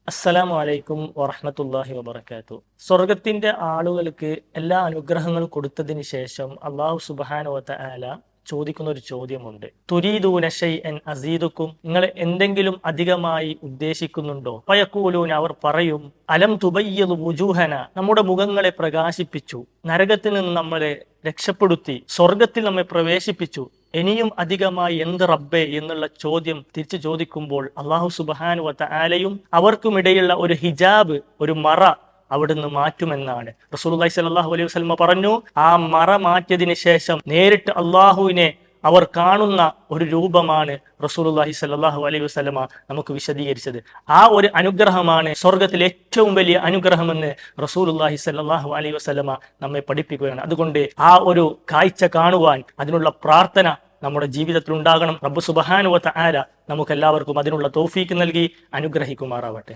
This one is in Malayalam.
അസ്സലാമു അലൈക്കും വറഹ്മത്തുള്ളാഹി വബറകാതുഹു. സ്വർഗത്തിന്റെ ആളുകൾക്ക് എല്ലാ അനുഗ്രഹങ്ങളും കൊടുത്തതിന് ശേഷം അള്ളാഹു സുബ്ഹാനഹു വ തആല ചോദിക്കുന്ന ഒരു ചോദ്യമുണ്ട്. തുരീദൂന ശൈഅൻ അസീദുക്കും, നിങ്ങൾ എന്തെങ്കിലും അധികമായി ഉദ്ദേശിക്കുന്നുണ്ടോ? ഫയഖൂലൂന, അവർ പറയും, അലം തുബയ്യിദു വുജൂഹന, നമ്മുടെ മുഖങ്ങളെ പ്രകാശിപ്പിച്ചു, നരകത്തിൽ നിന്ന് നമ്മളെ രക്ഷപ്പെടുത്തി, സ്വർഗത്തിൽ നമ്മെ പ്രവേശിപ്പിച്ചു, ഇനിയും അധികമായി എന്ത് റബ്ബേ എന്നുള്ള ചോദ്യം തിരിച്ചു ചോദിക്കുമ്പോൾ അള്ളാഹു സുബ്ഹാനഹു വ തആലയും അവർക്കുമിടയിലുള്ള ഒരു ഹിജാബ്, ഒരു മറ അവിടുന്ന് മാറ്റുമെന്നാണ് റസൂലുള്ളാഹി സ്വല്ലല്ലാഹു അലൈഹി വസല്ലം പറഞ്ഞു. ആ മറ മാറ്റിയതിന് ശേഷം നേരിട്ട് അള്ളാഹുവിനെ അവർ കാണുന്ന ഒരു രൂപമാണ് റസൂലുള്ളാഹി സ്വല്ലല്ലാഹു അലൈഹി വസല്ലമ നമുക്ക് വിശദീകരിച്ചത്. ആ ഒരു അനുഗ്രഹമാണ് സ്വർഗത്തിലെ ഏറ്റവും വലിയ അനുഗ്രഹമെന്ന് റസൂലുള്ളാഹി സ്വല്ലല്ലാഹു അലൈഹി വസല്ലമ നമ്മെ പഠിപ്പിക്കുകയാണ്. അതുകൊണ്ട് ആ ഒരു കാഴ്ച കാണുവാൻ അതിനുള്ള പ്രാർത്ഥന നമ്മുടെ ജീവിതത്തിൽ ഉണ്ടാകണം. റബ്ബ് സുബ്ഹാനഹു വ തആല നമുക്കെല്ലാവർക്കും അതിനുള്ള തൗഫീക്ക് നൽകി അനുഗ്രഹിക്കുമാറാവട്ടെ.